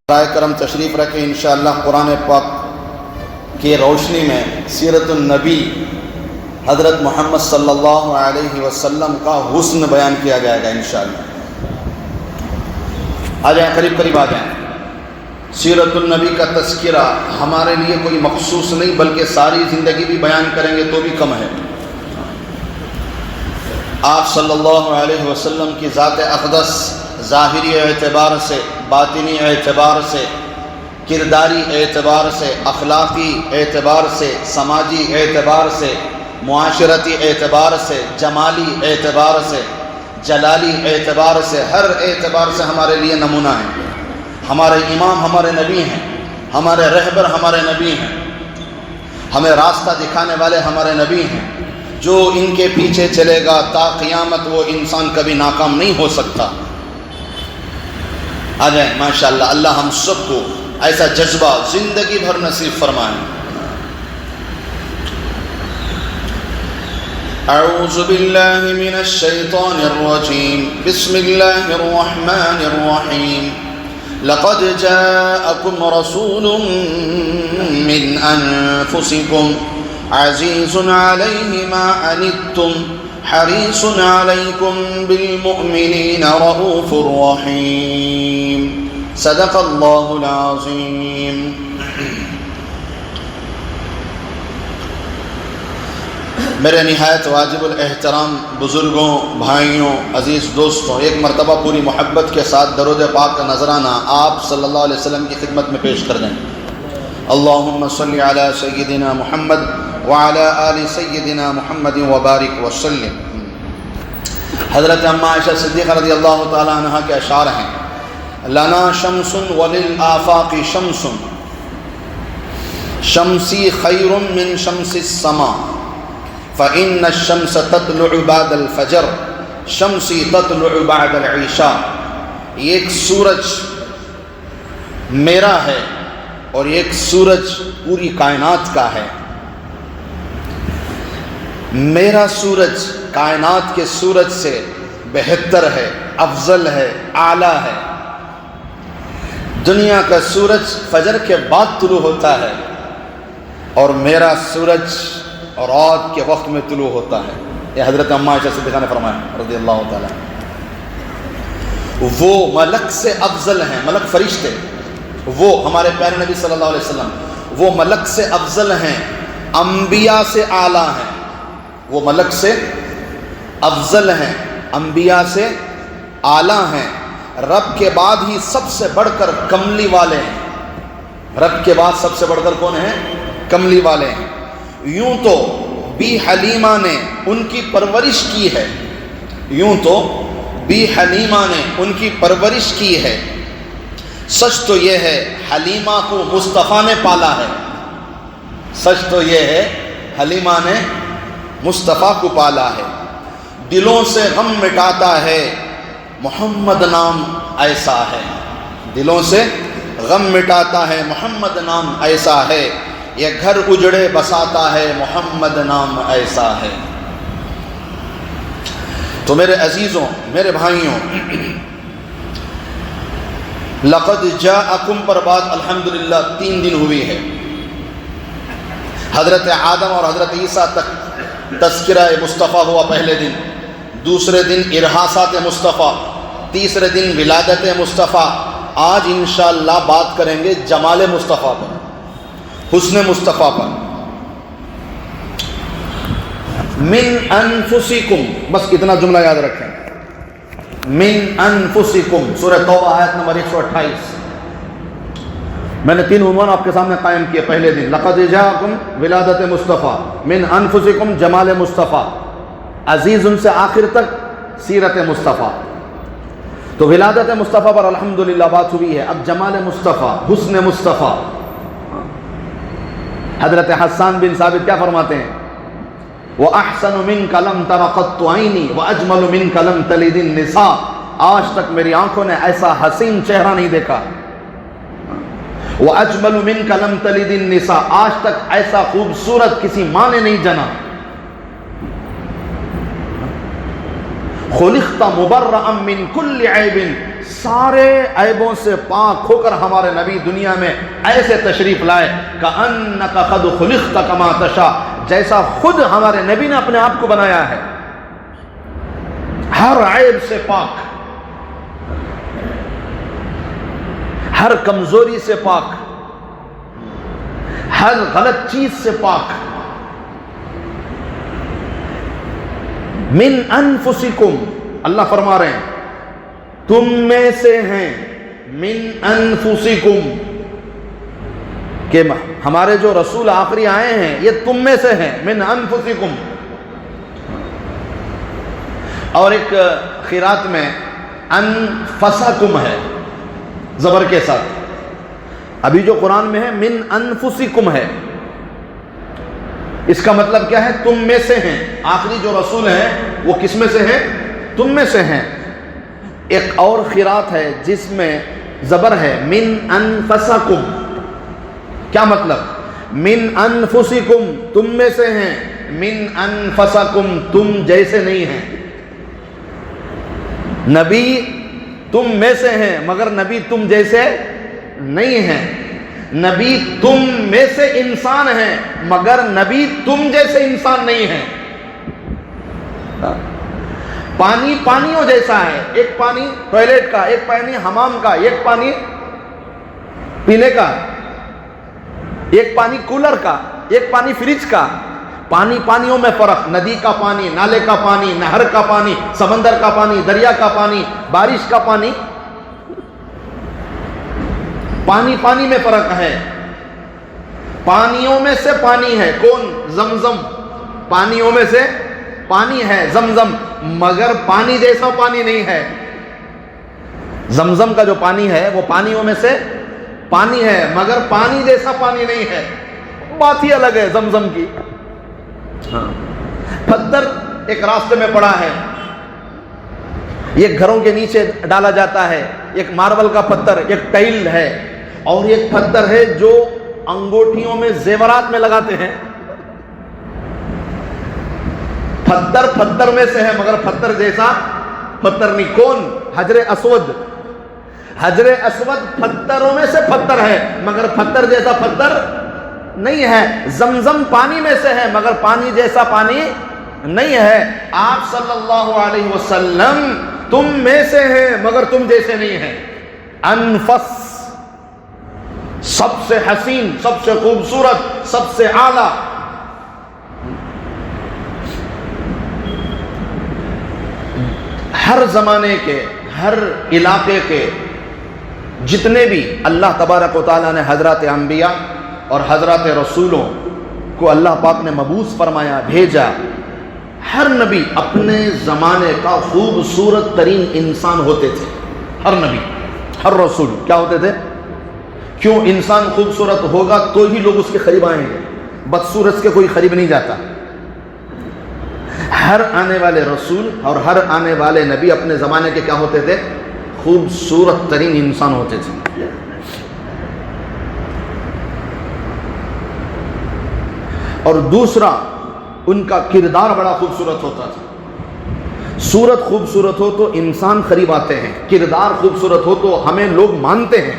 برائے کرم تشریف رکھیں انشاءاللہ قرآن پاک کی روشنی میں سیرت النبی حضرت محمد صلی اللہ علیہ وسلم کا حسن بیان کیا جائے گا انشاءاللہ۔ آ جائیں، قریب قریب آ جائیں۔ سیرت النبی کا تذکرہ ہمارے لیے کوئی مخصوص نہیں بلکہ ساری زندگی بھی بیان کریں گے تو بھی کم ہے۔ آپ صلی اللہ علیہ وسلم کی ذات اقدس ظاہری اعتبار سے، باطنی اعتبار سے، کرداری اعتبار سے، اخلاقی اعتبار سے، سماجی اعتبار سے، معاشرتی اعتبار سے، جمالی اعتبار سے، جلالی اعتبار سے، ہر اعتبار سے ہمارے لیے نمونہ ہیں۔ ہمارے امام ہمارے نبی ہیں، ہمارے رہبر ہمارے نبی ہیں، ہمیں راستہ دکھانے والے ہمارے نبی ہیں۔ جو ان کے پیچھے چلے گا تا قیامت وہ انسان کبھی ناکام نہیں ہو سکتا۔ آ جائیں ماشاءاللہ، اللہ ہم سب کو ایسا جذبہ زندگی بھر نصیب فرمائیں۔ اعوذ باللہ من الشیطان الرجیم، بسم اللہ الرحمن الرحیم۔ لقد جاءکم رسول من انفسکم عزیز علیہ ما عنتم حریص علیکم بالمؤمنین رؤوف رحیم۔ صدق اللہ العظیم۔ میرے نہایت واجب الاحترام بزرگوں، بھائیوں، عزیز دوستوں، ایک مرتبہ پوری محبت کے ساتھ درود پاک کا نذرانہ آپ صلی اللہ علیہ وسلم کی خدمت میں پیش کر دیں۔ اللہم صلی علی سیدنا محمد وعلی آل سیدنا محمد وبارک وسلم۔ حضرت اماں عائشہ صدیقہ رضی اللہ تعالی عنہ کے اشعار ہیں: لنا شمس وللآفاق شمس شمسی خیر من شمس السماء فإن الشمس تطلع بعد الفجر شمسی تطلع بعد العشاء۔ ایک سورج میرا ہے اور ایک سورج پوری کائنات کا ہے۔ میرا سورج کائنات کے سورج سے بہتر ہے، افضل ہے، اعلیٰ ہے۔ دنیا کا سورج فجر کے بعد طلوع ہوتا ہے اور میرا سورج رات کے وقت میں طلوع ہوتا ہے۔ یہ حضرت اماں عائشہ صدیقہ نے فرمایا رضی اللہ تعالیٰ۔ وہ ملک سے افضل ہیں، ملک فرشتے، وہ ہمارے پیارے نبی صلی اللہ علیہ وسلم، وہ ملک سے افضل ہیں، انبیاء سے اعلیٰ ہیں۔ وہ ملک سے افضل ہیں، انبیاء سے اعلیٰ ہیں، رب کے بعد ہی سب سے بڑھ کر کملی والے ہیں۔ رب کے بعد سب سے بڑھ کر کون ہیں؟ کملی والے ہیں۔ یوں تو بی حلیمہ نے ان کی پرورش کی ہے، یوں تو بی حلیمہ نے ان کی پرورش کی ہے، سچ تو یہ ہے حلیمہ کو مصطفیٰ نے پالا ہے۔ سچ تو یہ ہے حلیمہ نے مصطفیٰ کو پالا ہے۔ دلوں سے غم مٹاتا ہے محمد نام ایسا ہے۔ دلوں سے غم مٹاتا ہے محمد نام ایسا ہے، یہ گھر اجڑے بساتا ہے محمد نام ایسا ہے۔ تو میرے عزیزوں، میرے بھائیوں، لقد جاءکم پر بات الحمدللہ 3 دن ہوئی ہے۔ حضرت آدم اور حضرت عیسیٰ تک تذکرہ مصطفیٰ ہوا پہلے دن، دوسرے دن ارحاسات مصطفیٰ، تیسرے دن ولادت مصطفیٰ۔ آج انشاءاللہ بات کریں گے جمال مصطفیٰ پر، حسن مصطفیٰ پر۔ من انفسکم، بس اتنا جملہ یاد رکھیں، من انفسکم، سورہ توبہ آیت نمبر 128۔ میں نے 3 عنوان آپ کے سامنے قائم کیے پہلے دن: لقد جاءکم ولادت مصطفیٰ، من انفسکم جمال مصطفیٰ، عزیز ان سے آخر تک سیرت مصطفیٰ۔ تو ولادت مصطفیٰ پر الحمدللہ بات ہوئی ہے، اب جمال مصطفیٰ، حسن مصطفیٰ۔ حضرت حسان بن ثابت کیا فرماتے ہیں؟ وَأَحْسَنُ مِنْكَ لَمْ تَرَ قَطُّ عَيْنِي وَأَجْمَلُ مِنْكَ لَمْ تَلِدِ النِّسَاء۔ آج تک میری آنکھوں نے ایسا حسین چہرہ نہیں دیکھا۔ وَأَجْمَلُ مِنْكَ لَمْ تَلِدِ النِّسَاء، آج تک ایسا خوبصورت کسی ماں نے نہیں جنا۔ خُلِقْتَ مُبَرَّأً مِنْ كُلِّ عَيْبٍ سارے عیبوں سے پاک ہو کر ہمارے نبی دنیا میں ایسے تشریف لائے کأنک قد خلقت کما تشاء، جیسا خود ہمارے نبی نے اپنے آپ کو بنایا ہے، ہر عیب سے پاک، ہر کمزوری سے پاک، ہر غلط چیز سے پاک۔ من انفسکم، اللہ فرما رہے ہیں تم میں سے ہیں، من انفسکم، کہ ہمارے جو رسول آخری آئے ہیں یہ تم میں سے ہیں، من انفسکم۔ اور ایک قرات میں انفسکم ہے زبر کے ساتھ، ابھی جو قرآن میں ہے من انفسکم ہے، اس کا مطلب کیا ہے؟ تم میں سے ہیں، آخری جو رسول ہیں وہ کس میں سے ہیں؟ تم میں سے ہیں۔ ایک اور قرات ہے جس میں زبر ہے من انفسکم، کیا مطلب؟ من انفسکم تم میں سے ہیں، من انفسکم تم جیسے نہیں ہیں۔ نبی تم میں سے ہیں مگر نبی تم جیسے نہیں ہیں، نبی تم میں سے انسان ہیں مگر نبی تم جیسے انسان نہیں ہیں۔ پانی پانیوں جیسا ہے، ایک پانی ٹوائلٹ کا، ایک پانی حمام کا، ایک پانی پینے کا، ایک پانی کولر کا، ایک پانی فریج کا۔ پانی پانیوں میں فرق، ندی کا پانی، نالے کا پانی، نہر کا پانی، سمندر کا پانی، دریا کا پانی، بارش کا پانی، پانی پانی میں فرق ہے۔ پانیوں میں سے پانی ہے کون؟ زمزم، پانیوں میں سے پانی ہے زمزم، مگر پانی جیسا پانی نہیں ہے۔ زمزم کا جو پانی ہے وہ پانیوں میں سے پانی ہے مگر پانی جیسا پانی نہیں ہے، بات ہی الگ ہے زمزم کی۔ پتھر ایک راستے میں پڑا ہے، ایک گھروں کے نیچے ڈالا جاتا ہے، ایک ماربل کا پتھر، ایک ٹائل ہے، اور ایک پتھر ہے جو انگوٹھیوں میں زیورات میں لگاتے ہیں۔ پتھر پتھر میں سے ہے مگر پتھر جیسا پتھر نہیں۔ کون؟ حجر اسود، حجر اسود پتھروں میں سے پتھر ہے مگر پتھر جیسا پتھر نہیں ہے۔ زمزم پانی میں سے ہے مگر پانی جیسا پانی نہیں ہے۔ آپ صلی اللہ علیہ وسلم تم میں سے ہیں مگر تم جیسے نہیں ہیں۔ انفس، سب سے حسین، سب سے خوبصورت، سب سے اعلیٰ۔ ہر زمانے کے، ہر علاقے کے جتنے بھی اللہ تبارک و تعالیٰ نے حضرات انبیاء اور حضرات رسولوں کو اللہ پاک نے مبعوث فرمایا، بھیجا، ہر نبی اپنے زمانے کا خوبصورت ترین انسان ہوتے تھے۔ ہر نبی، ہر رسول کیا ہوتے تھے؟ کیوں؟ انسان خوبصورت ہوگا تو ہی لوگ اس کے قریب آئیں گے، بدصورت کے کوئی قریب نہیں جاتا۔ ہر آنے والے رسول اور ہر آنے والے نبی اپنے زمانے کے کیا ہوتے تھے؟ خوبصورت ترین انسان ہوتے تھے۔ اور دوسرا، ان کا کردار بڑا خوبصورت ہوتا تھا۔ صورت خوبصورت ہو تو انسان قریب آتے ہیں، کردار خوبصورت ہو تو ہمیں لوگ مانتے ہیں۔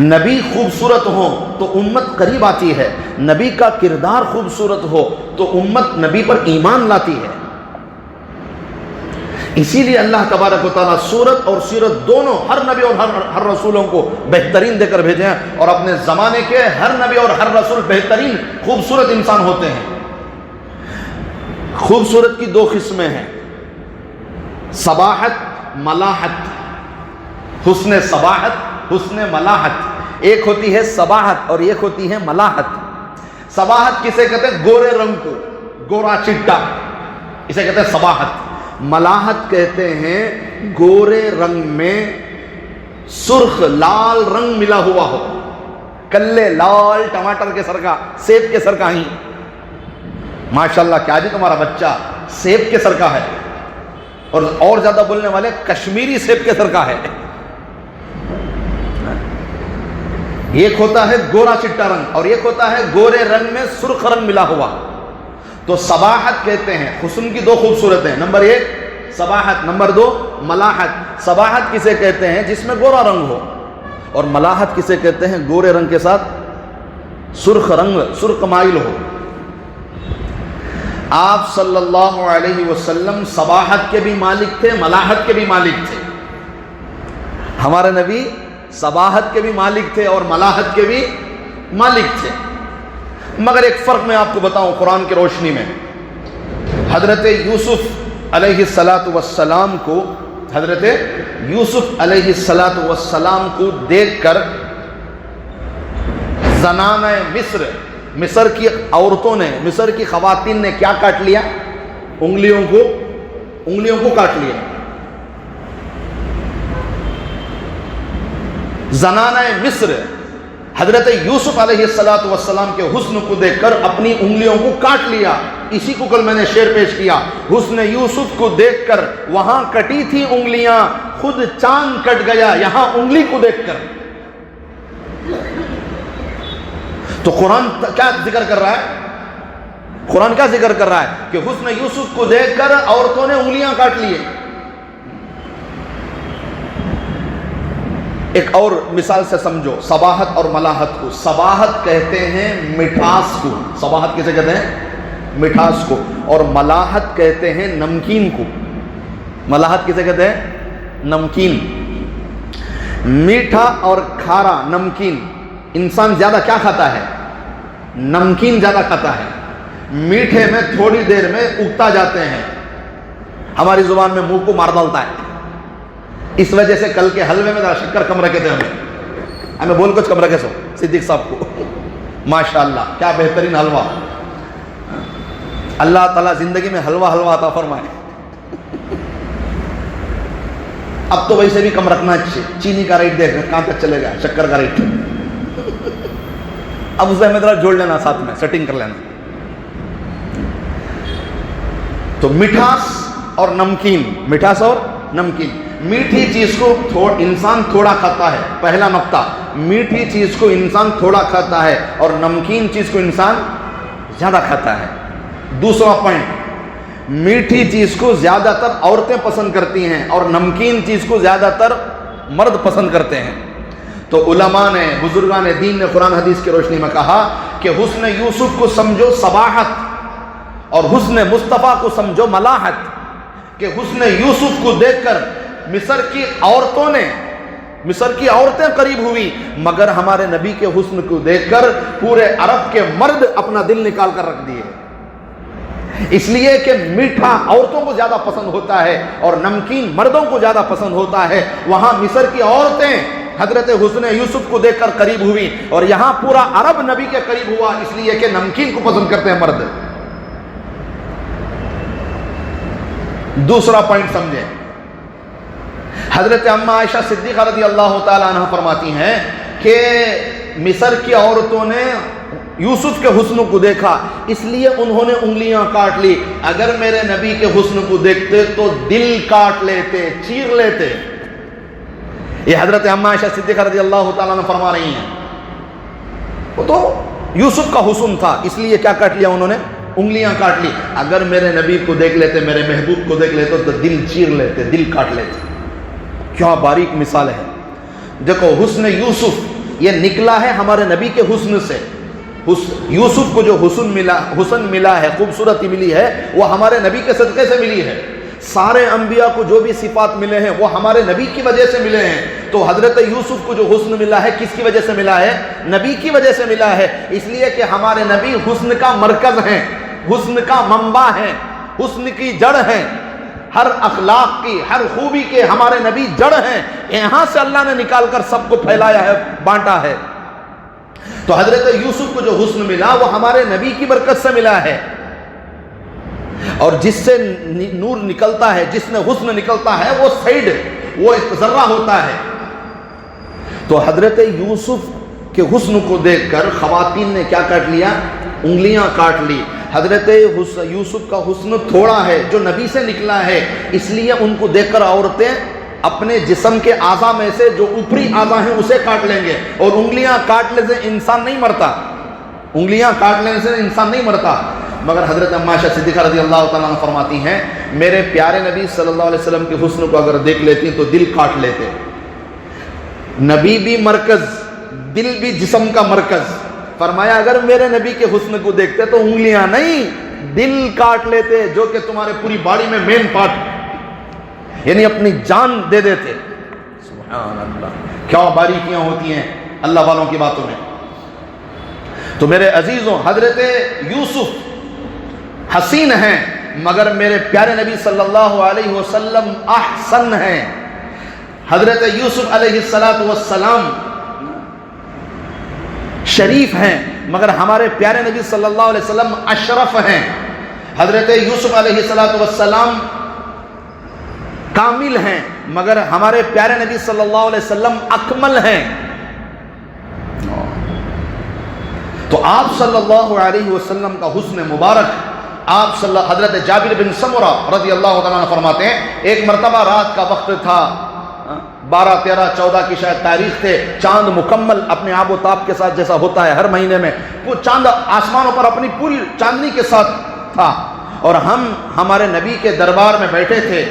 نبی خوبصورت ہو تو امت قریب آتی ہے، نبی کا کردار خوبصورت ہو تو امت نبی پر ایمان لاتی ہے۔ اسی لیے اللہ تبارک و تعالیٰ صورت اور سیرت دونوں ہر نبی اور ہر رسولوں کو بہترین دے کر بھیجے ہیں، اور اپنے زمانے کے ہر نبی اور ہر رسول بہترین خوبصورت انسان ہوتے ہیں۔ خوبصورت کی دو قسمیں ہیں، صباحت، ملاحت۔ حسن صباحت، حسن ملاحت۔ ایک ہوتی ہے صباحت اور ایک ہوتی ہے ملاحت۔ صباحت کسے کہتے ہیں؟ گورے رنگ کو، گورا چٹا، اسے کہتے ہیں صباحت۔ ملاحت کہتے ہیں گورے رنگ میں سرخ لال رنگ ملا ہوا ہو، کلے لال ٹماٹر کے سر کا، سیب کے سر کا ہی۔ ماشاءاللہ کیا جی تمہارا بچہ سیب کے سر کا ہے، اور زیادہ بولنے والے کشمیری سیب کے سر کا ہے۔ ایک ہوتا ہے گورا چٹا رنگ اور ایک ہوتا ہے گورے رنگ میں سرخ رنگ ملا ہوا۔ تو صباحت کہتے ہیں، حسن کی دو خوبصورت ہیں، نمبر ایک صباحت، نمبر 2 ملاحت۔ صباحت کسے کہتے ہیں؟ جس میں گورا رنگ ہو، اور ملاحت کسے کہتے ہیں؟ گورے رنگ کے ساتھ سرخ رنگ، سرخ مائل ہو۔ آپ صلی اللہ علیہ وسلم صباحت کے بھی مالک تھے، ملاحت کے بھی مالک تھے۔ ہمارے نبی صباحت کے بھی مالک تھے اور ملاحت کے بھی مالک تھے، مگر ایک فرق میں آپ کو بتاؤں قرآن کی روشنی میں۔ حضرت یوسف علیہ السلام کو، حضرت یوسف علیہ السلام کو دیکھ کر زنانہ مصر، مصر کی عورتوں نے، مصر کی خواتین نے کیا کاٹ لیا؟ انگلیوں کو کاٹ لیا۔ زنانہ مصر حضرت یوسف علیہ السلام کے حسن کو دیکھ کر اپنی انگلیوں کو کاٹ لیا۔ اسی کو کل میں نے شعر پیش کیا، حسن یوسف کو دیکھ کر وہاں کٹی تھی انگلیاں، خود چاند کٹ گیا یہاں انگلی کو دیکھ کر۔ تو قرآن کیا ذکر کر رہا ہے؟ قرآن کیا ذکر کر رہا ہے کہ حسن یوسف کو دیکھ کر عورتوں نے انگلیاں کاٹ لیے۔ ایک اور مثال سے سمجھو صباحت اور ملاحت کو۔ صباحت کہتے ہیں مٹھاس کو، صباحت کسے کہتے ہیں؟ مٹھاس کو۔ اور ملاحت کہتے ہیں نمکین کو۔ ملاحت کسے کہتے ہیں؟ نمکین۔ میٹھا اور کھارا، نمکین، انسان زیادہ کیا کھاتا ہے؟ نمکین زیادہ کھاتا ہے۔ میٹھے میں تھوڑی دیر میں اگتا جاتے ہیں، ہماری زبان میں منہ کو مار ڈالتا ہے۔ اس وجہ سے کل کے حلوے میں ذرا شکر کم رکھے تھے، ہمیں بول کچھ کم رکھے سو صدیق صاحب کو۔ ماشاءاللہ کیا بہترین حلوہ، اللہ تعالیٰ زندگی میں حلوہ عطا فرمائے۔ اب تو ویسے بھی کم رکھنا چاہیے، چینی کا ریٹ دیکھ کہاں تک چلے گا، شکر کا ریٹ اب اسے ہمیں ذرا جوڑ لینا، ساتھ میں سیٹنگ کر لینا۔ تو مٹھاس اور نمکین، مٹھاس اور نمکین۔ میٹھی چیز کو انسان تھوڑا کھاتا ہے، پہلا نقطہ، میٹھی چیز کو انسان تھوڑا کھاتا ہے اور نمکین چیز کو انسان زیادہ کھاتا ہے۔ دوسرا پوائنٹ، میٹھی چیز کو زیادہ تر عورتیں پسند کرتی ہیں اور نمکین چیز کو زیادہ تر مرد پسند کرتے ہیں۔ تو علماء نے، بزرگان دین نے قرآن حدیث کی روشنی میں کہا کہ حسن یوسف کو سمجھو صباحت اور حسن مصطفیٰ کو سمجھو ملاحت، کہ حسن یوسف کو دیکھ کر مصر کی عورتوں نے، مصر کی عورتیں قریب ہوئی، مگر ہمارے نبی کے حسن کو دیکھ کر پورے عرب کے مرد اپنا دل نکال کر رکھ دیے، اس لیے کہ میٹھا عورتوں کو زیادہ پسند ہوتا ہے اور نمکین مردوں کو زیادہ پسند ہوتا ہے۔ وہاں مصر کی عورتیں حضرت حسن یوسف کو دیکھ کر قریب ہوئی اور یہاں پورا عرب نبی کے قریب ہوا، اس لیے کہ نمکین کو پسند کرتے ہیں مرد۔ دوسرا پوائنٹ سمجھیں، حضرت اما عائشہ صدیقہ رضی اللہ تعالی عنہ فرماتی ہیں کہ مصر کی عورتوں نے یوسف کے حسن کو دیکھا، اس لیے انہوں نے انگلیاں کاٹ لی۔ اگر میرے نبی کے حسن کو دیکھتے تو دل کاٹ لیتے، چیر لیتے۔ یہ حضرت اما عائشہ صدیقہ رضی اللہ تعالیٰ عنہ فرما رہی ہیں۔ وہ تو یوسف کا حسن تھا، اس لیے کیا کاٹ لیا انہوں نے؟ انگلیاں کاٹ لی۔ اگر میرے نبی کو دیکھ لیتے، میرے محبوب کو دیکھ لیتے تو دل چیر لیتے، دل کاٹ لیتے۔ کیا باریک مثال ہے۔ دیکھو حسن یوسف یہ نکلا ہے ہمارے نبی کے حسن سے۔ یوسف کو جو حسن ملا ہے، خوبصورتی ملی ہے، وہ ہمارے نبی کے صدقے سے ملی ہے۔ سارے انبیاء کو جو بھی صفات ملے ہیں وہ ہمارے نبی کی وجہ سے ملے ہیں۔ تو حضرت یوسف کو جو حسن ملا ہے کس کی وجہ سے ملا ہے؟ نبی کی وجہ سے ملا ہے، اس لیے کہ ہمارے نبی حسن کا مرکز ہیں، حسن کا منبع ہیں، حسن کی جڑ ہیں، ہر اخلاق کی، ہر خوبی کے ہمارے نبی جڑ ہیں۔ یہاں سے اللہ نے نکال کر سب کو پھیلایا ہے، بانٹا ہے۔ تو حضرت یوسف کو جو حسن ملا وہ ہمارے نبی کی برکت سے ملا ہے، اور جس سے نور نکلتا ہے، جس نے حسن نکلتا ہے وہ سیڈ، وہ ایک ذرہ ہوتا ہے۔ تو حضرت یوسف کے حسن کو دیکھ کر خواتین نے کیا کاٹ لیا؟ انگلیاں کاٹ لی۔ حضرت یوسف کا حسن تھوڑا ہے جو نبی سے نکلا ہے، اس لیے ان کو دیکھ کر عورتیں اپنے جسم کے اعضاء میں سے جو اوپری اعضاء ہیں اسے کاٹ لیں گے، اور انگلیاں کاٹنے سے انسان نہیں مرتا، انگلیاں کاٹنے سے انسان نہیں مرتا۔ مگر حضرت اما عائشہ صدیقہ رضی اللہ تعالیٰ عنہ فرماتی ہیں میرے پیارے نبی صلی اللہ علیہ وسلم کے حسن کو اگر دیکھ لیتی تو دل کاٹ لیتے. نبی بھی مرکز، دل بھی جسم کا مرکز. فرمایا اگر میرے نبی کے حسن کو دیکھتے تو انگلیاں نہیں دل کاٹ لیتے، جو کہ تمہارے پوری باڈی میں مین پارٹ، یعنی اپنی جان دے دیتے. سبحان اللہ، کیا باریکیاں ہوتی ہیں اللہ والوں کی باتوں میں. تو میرے عزیزوں، حضرت یوسف حسین ہیں مگر میرے پیارے نبی صلی اللہ علیہ وسلم احسن ہیں. حضرت یوسف علیہ السلام شریف ہیں مگر ہمارے پیارے نبی صلی اللہ علیہ وسلم اشرف ہیں. حضرت یوسف علیہ السلام کامل ہیں مگر ہمارے پیارے نبی صلی اللہ علیہ وسلم اکمل ہیں. تو آپ صلی اللہ علیہ وسلم کا حسن مبارک، حضرت جابر بن سمرہ رضی اللہ تعالیٰ عنہ فرماتے ہیں ایک مرتبہ رات کا وقت تھا، 12 13 14 کی شاید تاریخ تھے. چاند مکمل اپنے آب و تاب کے ساتھ جیسا ہوتا ہے ہر مہینے میں، وہ چاند آسمانوں پر اپنی پوری چاندنی کے ساتھ تھا، اور ہم ہمارے نبی کے دربار میں بیٹھے تھے.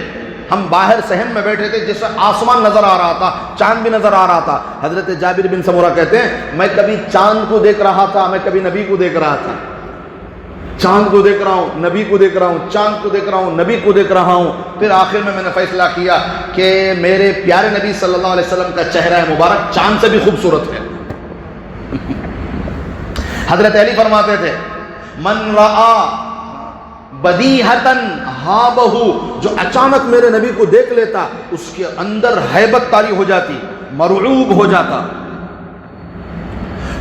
ہم باہر صحن میں بیٹھے تھے جس سے آسمان نظر آ رہا تھا، چاند بھی نظر آ رہا تھا. حضرت جابر بن سمرہ کہتے ہیں میں کبھی چاند کو دیکھ رہا تھا، میں کبھی نبی کو دیکھ رہا تھا. چاند کو دیکھ رہا ہوں، نبی کو دیکھ رہا ہوں، چاند کو دیکھ رہا ہوں، نبی کو دیکھ رہا ہوں. پھر آخر میں نے فیصلہ کیا کہ میرے پیارے نبی صلی اللہ علیہ وسلم کا چہرہ مبارک چاند سے بھی خوبصورت ہے. حضرت علی فرماتے تھے من رآ بدیہتن ہابہ، جو اچانک میرے نبی کو دیکھ لیتا اس کے اندر ہیبت طاری ہو جاتی، مرعوب ہو جاتا.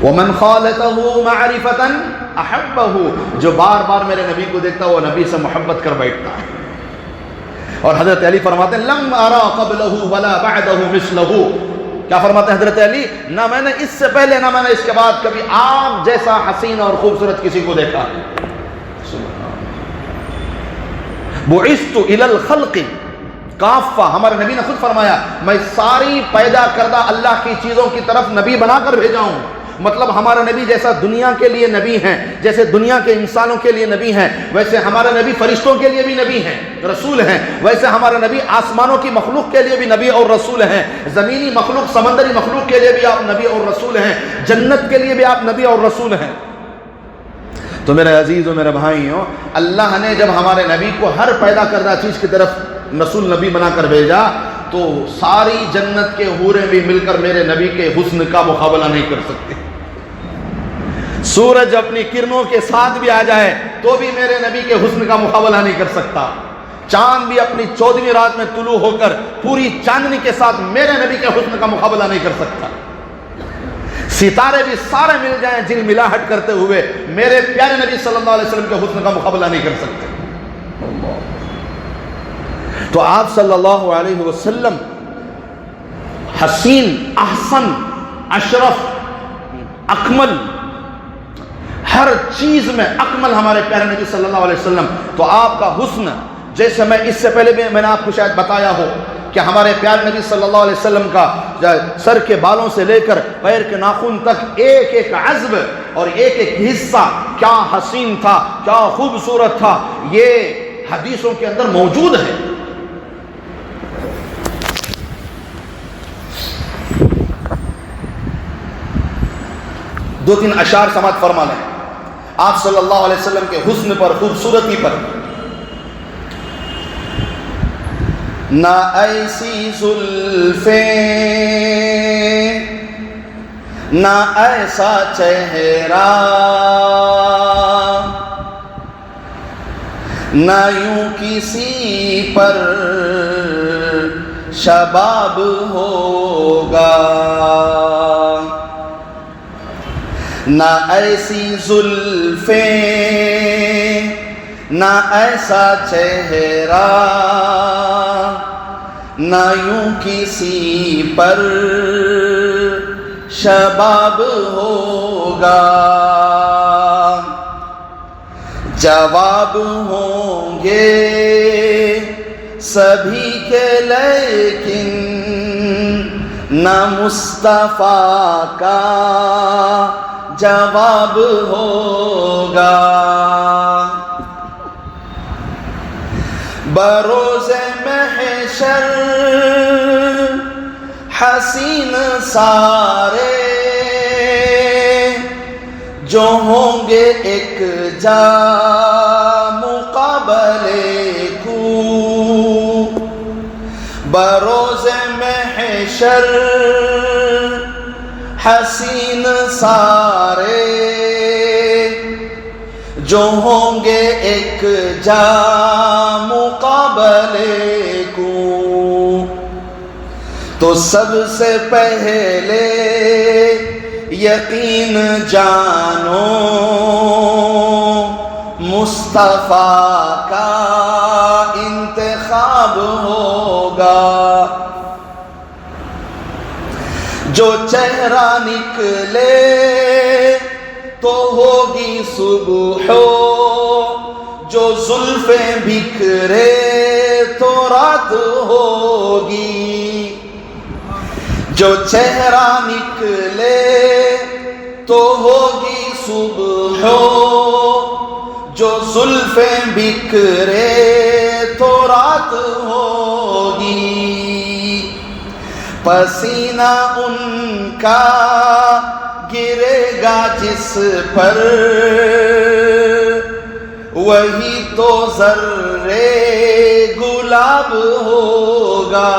ومن خالطہ معرفتن احبہ، جو بار بار میرے نبی کو دیکھتا وہ نبی سے محبت کر بیٹھتا. اور حضرت علی فرماتے ہیں لم ارا قبلہ ولا بعدہ مثلہ. کیا فرماتے ہیں حضرت علی؟ نہ میں نے اس سے پہلے نہ میں نے اس کے بعد کبھی آپ جیسا حسین اور خوبصورت کسی کو دیکھا. بعثت الی الخلق کافہ، ہمارے نبی نے خود فرمایا میں ساری پیدا کردہ اللہ کی چیزوں کی طرف نبی بنا کر بھیجا ہوں. مطلب ہمارا نبی جیسا دنیا کے لیے نبی ہیں، جیسے دنیا کے انسانوں کے لیے نبی ہیں، ویسے ہمارا نبی فرشتوں کے لیے بھی نبی ہیں، رسول ہیں. ویسے ہمارا نبی آسمانوں کی مخلوق کے لیے بھی نبی اور رسول ہیں، زمینی مخلوق سمندری مخلوق کے لیے بھی آپ نبی اور رسول ہیں، جنت کے لیے بھی آپ نبی اور رسول ہیں. تو میرے عزیزوں، میرے بھائیوں، اللہ نے جب ہمارے نبی کو ہر پیدا کردہ چیز کی طرف رسول نبی بنا کر بھیجا تو ساری جنت کے حوریں بھی مل کر میرے نبی کے حسن کا مقابلہ نہیں کر سکتے. سورج اپنی کرنوں کے ساتھ بھی آ جائے تو بھی میرے نبی کے حسن کا مقابلہ نہیں کر سکتا. چاند بھی اپنی 14ویں رات میں طلوع ہو کر پوری چاندنی کے ساتھ میرے نبی کے حسن کا مقابلہ نہیں کر سکتا. ستارے بھی سارے مل جائیں جل ملاحٹ کرتے ہوئے میرے پیارے نبی صلی اللہ علیہ وسلم کے حسن کا مقابلہ نہیں کر سکتے. تو آپ صلی اللہ علیہ وسلم حسین، احسن، اشرف، اکمل، ہر چیز میں اکمل ہمارے پیارے نبی صلی اللہ علیہ وسلم. تو آپ کا حسن، جیسے میں اس سے پہلے بھی میں نے آپ کو شاید بتایا ہو کہ ہمارے پیارے نبی صلی اللہ علیہ وسلم کا سر کے بالوں سے لے کر پیر کے ناخن تک ایک ایک عضو اور ایک ایک حصہ کیا حسین تھا، کیا خوبصورت تھا، یہ حدیثوں کے اندر موجود ہے. دو تین اشعار سماعت فرما لیں آپ صلی اللہ علیہ وسلم کے حسن پر، خوبصورتی پر. نہ ایسی زلفیں، نہ ایسا چہرہ، نہ یوں کسی پر شباب ہوگا. نہ ایسی زلفیں، نہ ایسا چہرہ، نہ یوں کسی پر شباب ہوگا. جواب ہوں گے سبھی کے لیکن نہ مصطفیٰ کا جواب ہوگا. بروز محشر حسین سارے جو ہوں گے ایک جا مقابلے کو، بروز محشر حسین سارے جو ہوں گے ایک جا مقابلے کو، تو سب سے پہلے یقین جانو مصطفیٰ کا انتخاب ہوگا، جو چہرہ نکلے تو ہوگی صبح، جو زلفیں بکھرے تو رات ہوگی، جو چہرہ نکلے تو ہوگی صبح، جو زلفیں بکھرے تو رات ہوگی، پسینہ ان کا گرے گا جس پر وہی تو ذرے گلاب ہوگا۔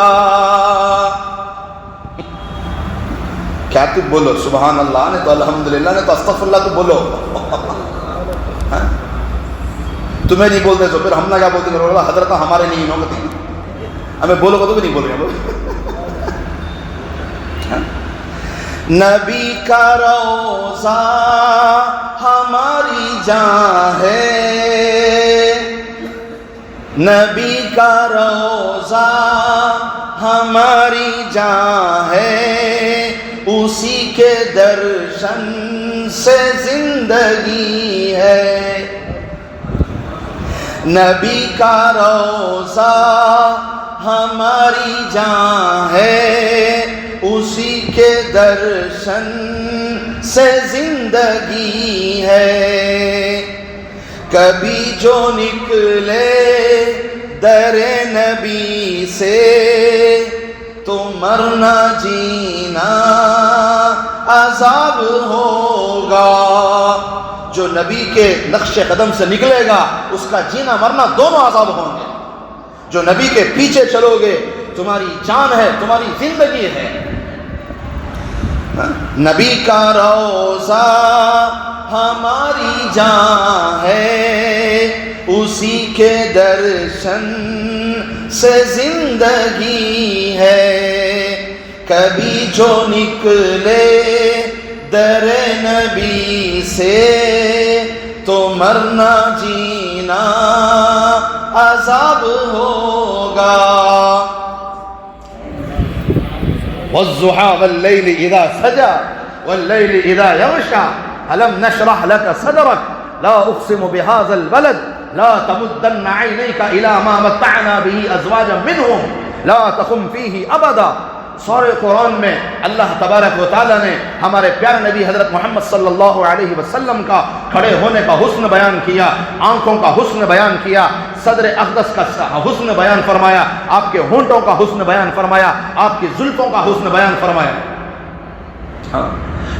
کیا تم بولو سبحان اللہ نے تو الحمدللہ نے تو استغفر اللہ تو بولو، تمہیں نہیں بولتے تو پھر ہم نہ کیا بولتے ہیں؟ حضرت ہمارے نہیں نوبتی ہمیں بولو گا تو بھی نہیں بول رہے ہیں۔ نبی کا روضہ ہماری جان ہے، نبی کا روضہ ہماری جان ہے، اسی کے درشن سے زندگی ہے، نبی کا روضہ ہماری جان ہے، اسی کے درشن سے زندگی ہے، کبھی جو نکلے در نبی سے تو مرنا جینا عذاب ہوگا، جو نبی کے نقش قدم سے نکلے گا اس کا جینا مرنا دونوں عذاب ہوں گے، جو نبی کے پیچھے چلو گے تمہاری جان ہے، تمہاری زندگی ہے۔ نبی کا روضہ ہماری جان ہے، اسی کے درشن سے زندگی ہے، کبھی جو نکلے در نبی سے تو مرنا جینا عذاب ہوگا۔ والضحى والليل إذا سجى والليل إذا يغشى ألم نشرح لك صدرك لا أقسم بهذا البلد لا تمدن عينيك إلى ما متعنا به أزواجا منهم لا تقم فيه أبدا۔ سورہ قرآن میں اللہ تبارک و تعالیٰ نے ہمارے پیارے نبی حضرت محمد صلی اللہ علیہ وسلم کا کھڑے ہونے کا حسن بیان کیا، آنکھوں کا حسن بیان کیا، صدر اقدس کا حسن بیان فرمایا، آپ کے ہونٹوں کا حسن بیان فرمایا، آپ کی زلفوں کا حسن بیان فرمایا۔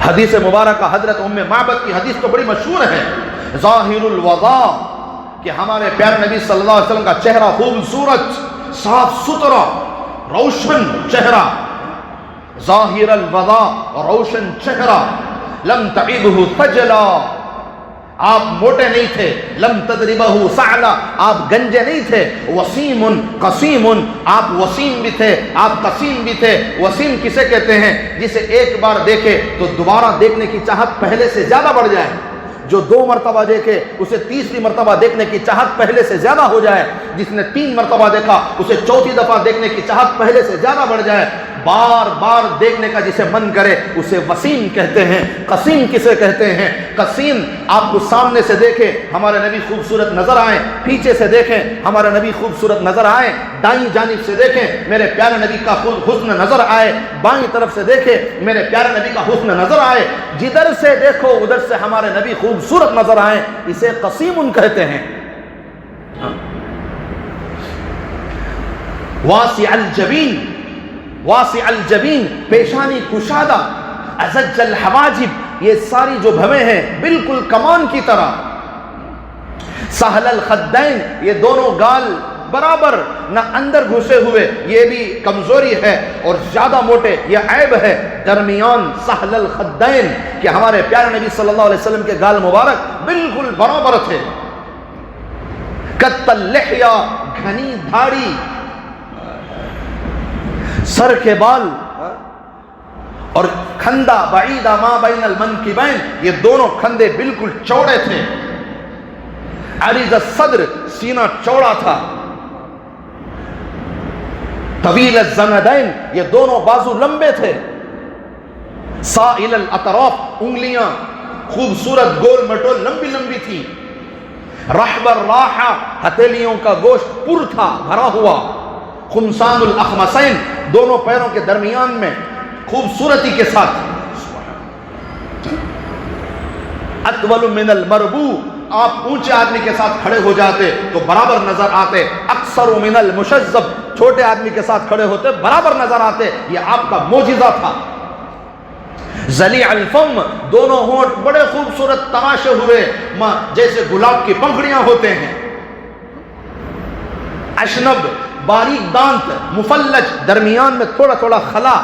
حدیث مبارکہ حضرت ام معبد کی حدیث تو بڑی مشہور ہے، ظاہر الوضاء، کہ ہمارے پیارے نبی صلی اللہ علیہ وسلم کا چہرہ خوبصورت، صاف ستھرا، روشن چہرہ، ظاہر الوضاء، روشن چہرہ، لم تعبہ خجلا، آپ موٹے نہیں تھے، لم تضربہ سعلا، آپ گنجے نہیں تھے، وسیم قسیم، آپ وسیم بھی تھے، آپ قسیم بھی تھے۔ وسیم کسے کہتے ہیں؟ جسے ایک بار دیکھے تو دوبارہ دیکھنے کی چاہت پہلے سے زیادہ بڑھ جائے، جو 2 مرتبہ دیکھے اسے تیسری مرتبہ دیکھنے کی چاہت پہلے سے زیادہ ہو جائے، جس نے 3 مرتبہ دیکھا اسے 4تھی دفعہ دیکھنے کی چاہت پہلے سے زیادہ بڑھ جائے، بار بار دیکھنے کا جسے من کرے اسے وسیم کہتے ہیں۔ قسیم کسے کہتے ہیں؟ قسیم آپ کو سامنے سے دیکھیں ہمارے نبی خوبصورت نظر آئیں، پیچھے سے دیکھیں ہمارے نبی خوبصورت نظر آئیں، دائیں جانب سے دیکھیں میرے پیارے نبی کا حسن نظر آئے، بائیں طرف سے دیکھیں میرے پیارے نبی کا حسن نظر آئے، جدھر سے دیکھو ادھر سے ہمارے نبی خوبصورت نظر آئیں، اسے قسیم کہتے ہیں۔ واسع الجبین، واسع الجبین پیشانی کشادہ، ازج الحواجب یہ ساری جو بھویں ہیں بالکل کمان کی طرح، سہل الخدین یہ دونوں گال برابر نہ اندر گھسے ہوئے، یہ بھی کمزوری ہے، اور زیادہ موٹے یہ عیب ہے، درمیان سہل الخدین کہ ہمارے پیارے نبی صلی اللہ علیہ وسلم کے گال مبارک بالکل برابر تھے، قط اللحیہ گھنی دھاڑی، سر کے بال، اور کھندا بعیدہ ما بین المنکبین یہ دونوں کھندے بالکل چوڑے تھے، عریض الصدر سینہ چوڑا تھا، طویل الزندین یہ دونوں بازو لمبے تھے، سائل الاطراف انگلیاں خوبصورت گول مٹول لمبی لمبی تھی، رحب الراحہ ہتھیلیوں کا گوشت پر تھا بھرا ہوا، خمسان الاخمسین دونوں پیروں کے درمیان میں خوبصورتی کے ساتھ، اطول من المربوع آپ اونچے آدمی کے ساتھ کھڑے ہو جاتے تو برابر نظر آتے، اکثر من المشذب چھوٹے آدمی کے ساتھ کھڑے ہوتے برابر نظر آتے، یہ آپ کا معجزہ تھا، ذلیع الفم دونوں ہونٹ بڑے خوبصورت تراشے ہوئے جیسے گلاب کی پنکھڑیاں ہوتے ہیں، اشنب باریک دانت، مفلج درمیان میں تھوڑا تھوڑا خلا،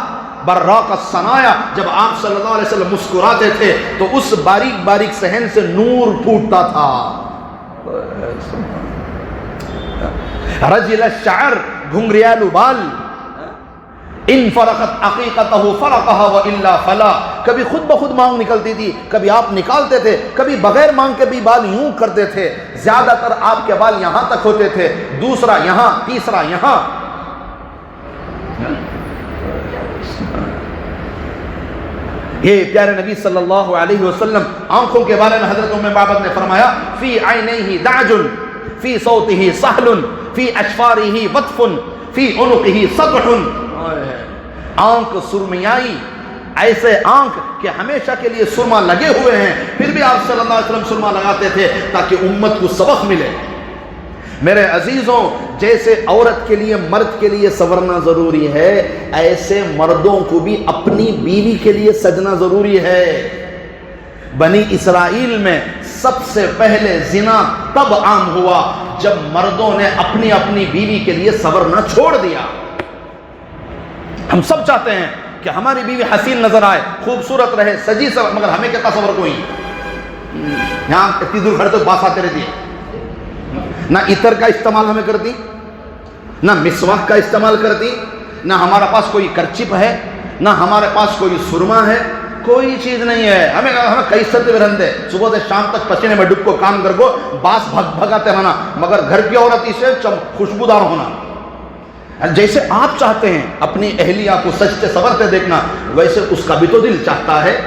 براق الصنایا جب آپ صلی اللہ علیہ وسلم مسکراتے تھے تو اس باریک باریک صحن سے نور پھوٹتا تھا، رجل الشعر گھنگریالو بال، ان فرقت عقیقتہ فرقہا والا فلا کبھی خود بخود مانگ نکلتی تھی، کبھی آپ نکالتے تھے، کبھی بغیر مانگ کے بھی بال یوں کرتے تھے، زیادہ تر آپ کے بال یہاں تک ہوتے تھے، دوسرا یہاں، تیسرا یہاں، یہ پیارے نبی صلی اللہ علیہ وسلم آنکھوں کے بارے میں حضرت ام معبد نے فرمایا فی عینیہ دعج فی صوتہ سہل فی اشفارہ وطف فی عنقہ سطح، آنکھ سرمیائی، ایسے آنکھ کہ ہمیشہ کے لیے سرما لگے ہوئے ہیں، پھر بھی آپ صلی اللہ علیہ وسلم سرما لگاتے تھے تاکہ امت کو سبق ملے۔ میرے عزیزوں جیسے عورت کے لیے مرد کے لیے سنورنا ضروری ہے، ایسے مردوں کو بھی اپنی بیوی کے لیے سجنا ضروری ہے۔ بنی اسرائیل میں سب سے پہلے زنا تب عام ہوا جب مردوں نے اپنی اپنی بیوی کے لیے سنورنا چھوڑ دیا۔ ہم سب چاہتے ہیں کہ ہماری بیوی حسین نظر آئے، خوبصورت رہے، سجی سور، مگر ہمیں کیا تصور کوئی یہاں اتنی دور کھڑے تو باس آتے رہتی ہے، نہ عطر کا استعمال ہمیں کرتی، نہ مسواک کا استعمال کرتی، نہ ہمارا پاس کوئی کرچپ ہے، نہ ہمارے پاس کوئی سرما ہے، کوئی چیز نہیں ہے، ہمیں کئی سطح میں رہندے، صبح سے شام تک پسینے میں ڈب کو کام کر کو باس بھگاتے رہنا، مگر گھر کی عورت اسے خوشبودار ہونا۔ جیسے آپ چاہتے ہیں اپنی اہلیہ کو سجتے سورتے دیکھنا، ویسے اس کا بھی تو دل چاہتا ہے۔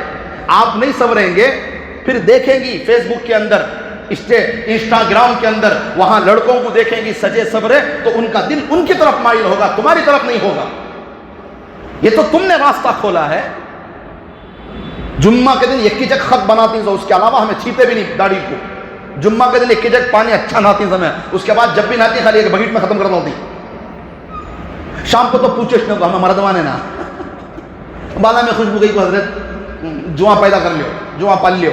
آپ نہیں سوریں گے پھر دیکھیں گی فیس بک کے اندر، انسٹاگرام کے اندر، وہاں لڑکوں کو دیکھیں گی سجے سورے تو ان کا دل ان کی طرف مائل ہوگا، تمہاری طرف نہیں ہوگا۔ یہ تو تم نے راستہ کھولا ہے۔ جمعہ کے دن ایک جگ خط بناتی ہیں، اس کے علاوہ ہمیں چھیتے بھی نہیں داڑھی کو۔ جمعہ کے دن ایک جگ پانی اچھا نہاتی ہیں، اس کے بعد جب بھی نہاتی خالی ایک بکیٹ میں ختم کرنا ہوتی۔ شام کو تو پوچھے ہمیں مردوانے نا بالا میں خوشبو گئی کو حضرت جواں پیدا کر لیو، جواں پال لیو،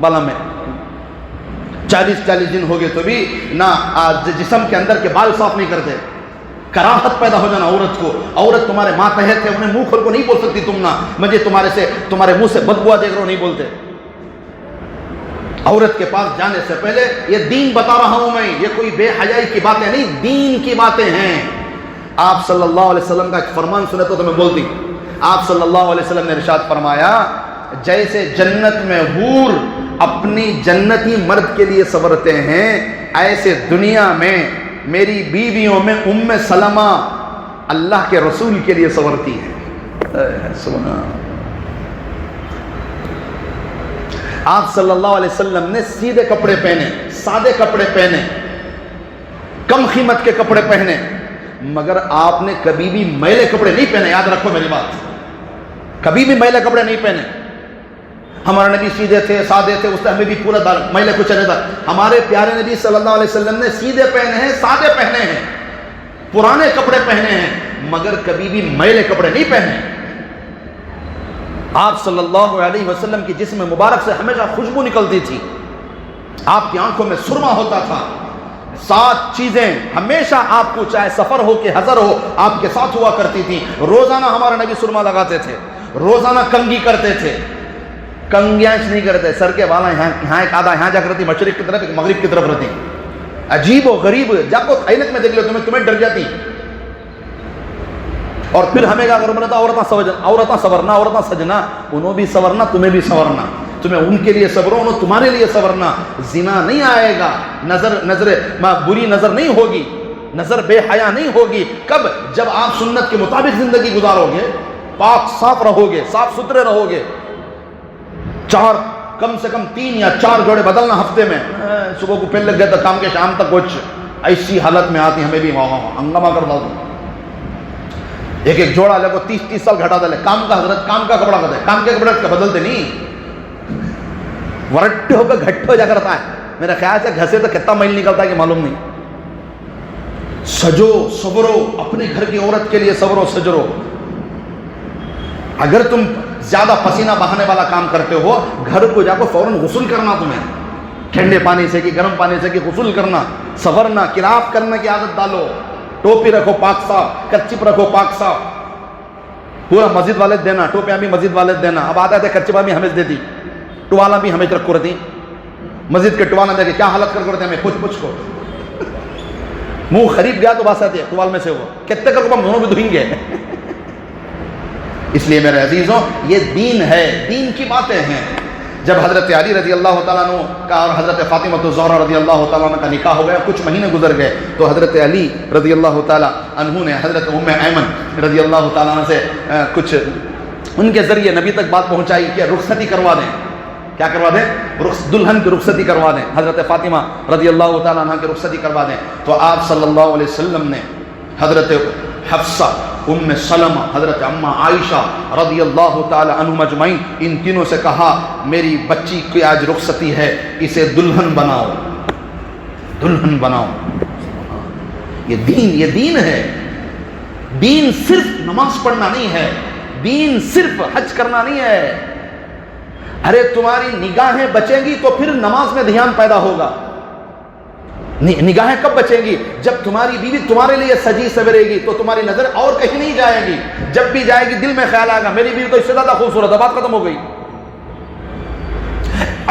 بالا میں 40 دن ہو گئے تو بھی نہ جسم کے اندر کے بال صاف نہیں کرتے۔ کراہت پیدا ہو جانا عورت کو، عورت تمہارے ماتحت ہے، انہیں منہ کھول کو نہیں بول سکتی تم نہ مجھے تمہارے منہ سے بدبو دیکھ رہا ہوں، نہیں بولتے۔ عورت کے پاس جانے سے پہلے یہ دین بتا رہا ہوں میں، یہ کوئی بے حیائی کی باتیں نہیں، دین کی باتیں ہیں۔ آپ صلی اللہ علیہ وسلم کا ایک فرمان سنے تو میں بولتی، آپ صلی اللہ علیہ وسلم نے ارشاد فرمایا جیسے جنت میں حور اپنی جنتی مرد کے لیے سنورتے ہیں، ایسے دنیا میں میری بیویوں میں ام سلمہ اللہ کے رسول کے لیے سنورتی ہے۔ سنا آپ صلی اللہ علیہ وسلم نے سیدھے کپڑے پہنے، سادے کپڑے پہنے، کم قیمت کے کپڑے پہنے، مگر آپ نے کبھی بھی میلے کپڑے نہیں پہنے، یاد رکھو میری بات، کبھی بھی میلے کپڑے نہیں پہنے۔ ہمارے نبی سیدھے تھے، سادے تھے، اس سے ہمیں بھی پورا میلے کچھ نہیں تھا۔ ہمارے پیارے نبی صلی اللہ علیہ وسلم نے سیدھے پہنے ہیں، سادے پہنے ہیں، پرانے کپڑے پہنے ہیں مگر کبھی بھی میلے کپڑے نہیں پہنے. آپ صلی اللہ علیہ وسلم کی جسم مبارک سے ہمیشہ خوشبو نکلتی تھی, آپ کی آنکھوں میں سرما ہوتا تھا. 7 چیزیں ہمیشہ آپ کو, چاہے سفر ہو کہ حضر ہو, آپ کے ساتھ ہوا کرتی تھی. روزانہ ہمارے نبی سرما لگاتے تھے, روزانہ کنگھی کرتے تھے. کنگیاں نہیں کرتے, سر کے والا یہاں ایک آدھا یہاں جا کر رہتی, مشرق کی طرف ایک مغرب کی طرف رہتی. عجیب و غریب, جب کو عینت میں دیکھ لو تمہیں ڈر جاتی. اور پھر ہمیں کیا کرو, بولتا عورتاں سورنا, عورتاں سجنا, انہوں بھی سورنا, تمہیں بھی سورنا. تمہیں ان کے لیے صبر ہو, تمہارے لیے صبرنا. زنا نہیں آئے گا, نظر بری نظر نہیں ہوگی, نظر بے حیا نہیں ہوگی. کب؟ جب آپ سنت کے مطابق زندگی گزارو گے, پاک صاف رہو گے, صاف ستھرے رہو گے. کم سے کم 3 یا 4 جوڑے بدلنا ہفتے میں. صبح کو پہل لگ گیا تھا, کام کے شام تک کچھ ایسی حالت میں آتی, ہمیں بھی ہنگامہ کر دو. ایک جوڑا لے کو 30 سال گھٹا دے. کام کا حضرت, کام کا کپڑا کہتے ہیں, کام کے کپڑے بدلتے نہیں, ورٹے ہو کر گھٹ ہو جا کرتا ہے. میرا خیال سے گھسے تو کتنا میل نکلتا ہے کہ معلوم نہیں. سجو صبرو, اپنے گھر کی عورت کے لیے صبرو سجرو. اگر تم زیادہ پسینہ بہانے والا کام کرتے ہو, گھر کو جا کو فوراً غسل کرنا, تمہیں ٹھنڈے پانی سے کہ گرم پانی سے کہ غسل کرنا, سورنا, کراف کرنے کی عادت ڈالو. ٹوپی رکھو پاک صاف, کرچپ رکھو پاک صاف. پورا مسجد والے دینا, ٹوپیاں بھی مسجد والے دینا. اب آتا ہے کرچپا بھی ہمیں دیتی, ٹوالا بھی ہمیں رکھو رہتی. مسجد کے ٹوالا دے کے کیا حالت کر رہتے ہیں, ہمیں پوچھ کو منہ خریب گیا تو بات آتی ہے ٹوال میں سے, وہ کتنے کر دونوں بھی دھوئیں گے. اس لیے میرے عزیزوں, یہ دین ہے, دین کی باتیں ہیں. جب حضرت علی رضی اللہ تعالیٰ عنہ کا اور حضرت فاطمہ الزہرا رضی اللہ تعالیٰ عنہ کا نکاح ہو گیا, کچھ مہینے گزر گئے, تو حضرت علی رضی اللہ تعالیٰ عنہ نے حضرت ام ایمن رضی اللہ تعالیٰ عنہ سے کچھ ان کے ذریعے نبی تک بات پہنچائی کہ رخصتی کروا دیں. کیا کروا دیں؟ دلہن کی رخصتی کروا دیں, حضرت فاطمہ رضی اللہ تعالیٰ عنہ کی رخصتی کروا دیں. تو آپ صلی اللہ علیہ وسلم نے حضرت حفصہ, ام سلمہ, حضرت اماں عائشہ رضی اللہ تعالی عنہم اجمعین, ان تینوں سے کہا میری بچی کی آج رخصتی ہے, اسے دلہن بناؤ, دلہن بناؤ. یہ دین ہے. دین صرف نماز پڑھنا نہیں ہے, دین صرف حج کرنا نہیں ہے. ارے تمہاری نگاہیں بچیں گی تو پھر نماز میں دھیان پیدا ہوگا. نگاہیں کب بچیں گی؟ جب تمہاری بیوی تمہارے لیے سجی سورے گی تو تمہاری نظر اور کہیں نہیں جائے گی. جب بھی جائے گی دل میں خیال آئے گا میری بیوی تو اس سے زیادہ خوبصورت ہے, بات ختم ہو گئی.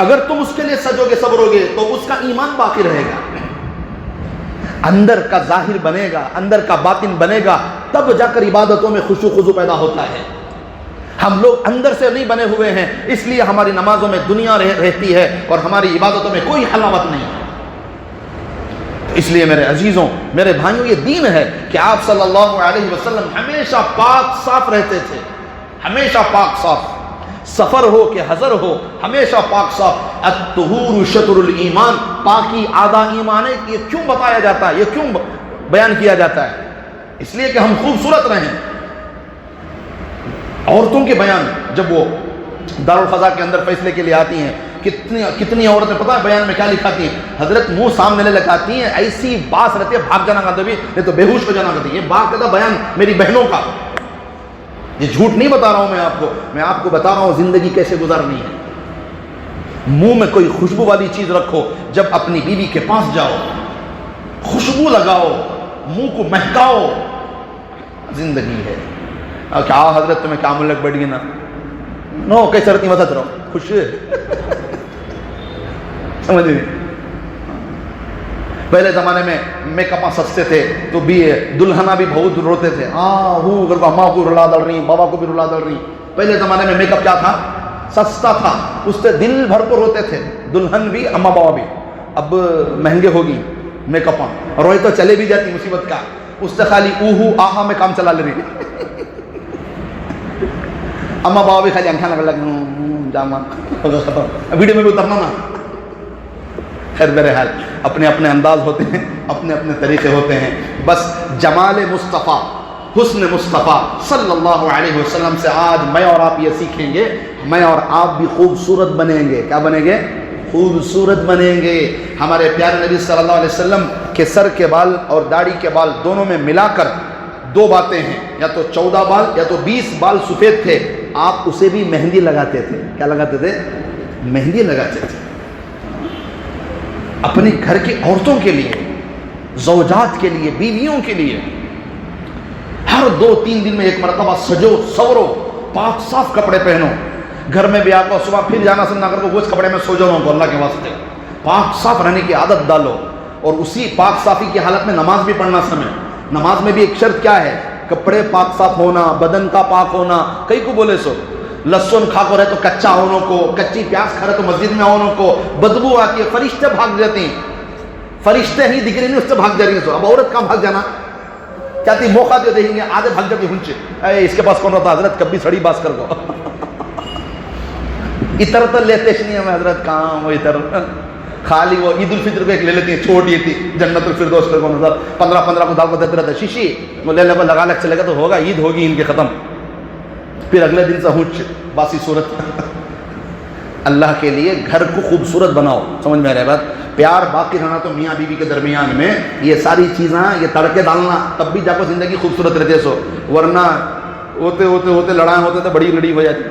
اگر تم اس کے لیے سجو گے صبرو گے تو اس کا ایمان باقی رہے گا, اندر کا ظاہر بنے گا, اندر کا باطن بنے گا, تب جا کر عبادتوں میں خشوع خضوع پیدا ہوتا ہے. ہم لوگ اندر سے نہیں بنے ہوئے ہیں, اس لیے ہماری نمازوں میں دنیا رہتی ہے اور ہماری عبادتوں میں کوئی حلاوت نہیں ہے. اس لیے میرے عزیزوں, میرے بھائیوں, یہ دین ہے کہ آپ صلی اللہ علیہ وسلم ہمیشہ پاک صاف رہتے تھے, ہمیشہ پاک صاف. سفر ہو کہ حضر ہو, ہمیشہ پاک صاف. الطہور شطر الایمان, پاکی آدھا ایمان ہے. یہ کیوں بتایا جاتا ہے, یہ کیوں بیان کیا جاتا ہے؟ اس لیے کہ ہم خوبصورت رہیں. عورتوں کے بیان جب وہ دارالفضا کے اندر فیصلے کے لیے آتی ہیں, کتنی عورتیں پتہ ہے بیان میں کیا لکھاتی ہیں؟ حضرت منہ سامنے لگاتی ہیں, ایسی باس رہتی ہے بھاگ جانا کرتے بھی نہیں تو بے ہوش ہو جانا کرتی ہے. یہ بات کہتا بیان میری بہنوں کا, یہ جھوٹ نہیں بتا رہا ہوں میں آپ کو بتا رہا ہوں زندگی کیسے گزارنی ہے. منہ میں کوئی خوشبو والی چیز رکھو, جب اپنی بیوی کے پاس جاؤ خوشبو لگاؤ, منہ کو مہکاؤ. زندگی ہے. کیا حضرت تمہیں کیا ملک بڑھ گئی نا, نو کیسے رہتی وسط رہو خوش. سمجھ نہیں. پہلے زمانے میں میک اپ سستے تھے تو بھی دلہنا بھی بہت روتے تھے, اماں کو رلا ڈل رہی, بابا کو بھی رلا ڈل رہی. پہلے زمانے میں میک اپ کیا تھا؟ سستا تھا, اس سے دل بھر کو روتے تھے دلہن بھی اماں بابا بھی. اب مہنگے ہوگی میک اپ, روئے تو چلے بھی جاتی مصیبت کا, اس سے خالی اوہو آہا میں کام چلا لے رہی. اماں بابا بھی خالی آنکھیں لگ جاما ویڈیو میں بھی اترنا نا. خیر بہرحال اپنے اپنے انداز ہوتے ہیں, اپنے اپنے طریقے ہوتے ہیں. بس جمال مصطفیٰ, حسن مصطفیٰ صلی اللہ علیہ وسلم سے آج میں اور آپ یہ سیکھیں گے, میں اور آپ بھی خوبصورت بنیں گے. کیا بنیں گے؟ خوبصورت بنیں گے. ہمارے پیارے نبی صلی اللہ علیہ وسلم کے سر کے بال اور داڑھی کے بال دونوں میں ملا کر دو باتیں ہیں, یا تو 14 بال یا تو 20 بال سفید تھے. آپ اسے بھی مہندی لگاتے تھے. کیا لگاتے تھے؟ مہندی لگاتے تھے. اپنے گھر کی عورتوں کے لیے, زوجات کے لیے, بیویوں کے لیے ہر 2-3 دن میں ایک مرتبہ سجو سورو, پاک صاف کپڑے پہنو. گھر میں بھی آپ کو صبح پھر جانا سننا کر وہ اس کپڑے میں سو جاؤ, اللہ کے واسطے پاک صاف رہنے کی عادت ڈالو. اور اسی پاک صافی کی حالت میں نماز بھی پڑھنا سمے. نماز میں بھی ایک شرط کیا ہے؟ کپڑے پاک صاف ہونا, بدن کا پاک ہونا. کئی کو بولے سو لہسن کھا کو رہے تو کچا ہونے کو, کچی پیاز کھا رہے تو مسجد میں ہونے کو بدبو آتی ہے, فرشتے بھاگ جاتے ہیں. فرشتے ہی دکھ رہے نہیں, اس سے بھاگ جا رہی ہیں. سو اب عورت کہاں بھاگ جانا چاہتی, موقع جو دیکھیں گے آدھے بھاگ جاتی ہنچے, اے اس کے پاس کون رہتا حضرت, کبھی سڑی باز کر کو اتر تو لیتے نہیں ہمیں حضرت, کام وہ اتر خالی وہ عید الفطر کو ایک لے لیتی ہیں, چھوٹی تھی جنت الفردوس کو 15 کو دال کو دیتے رہتے, شیشی وہ لے لے کو لگا لگ چلے گا تو ہوگا, عید ہوگی ان کے ختم. پھر اگلے دن سے ہنچ باسی صورت. اللہ کے لیے گھر کو خوبصورت بناؤ. سمجھ میں آ رہا ہے بات؟ پیار باقی رہنا تو میاں بیوی کے درمیان میں یہ ساری چیزیں, یہ تڑکے ڈالنا, تب بھی جا کو زندگی خوبصورت رہتے. سو ورنہ ہوتے ہوتے ہوتے لڑائیں ہوتے تو بڑی لڑی ہو جاتی.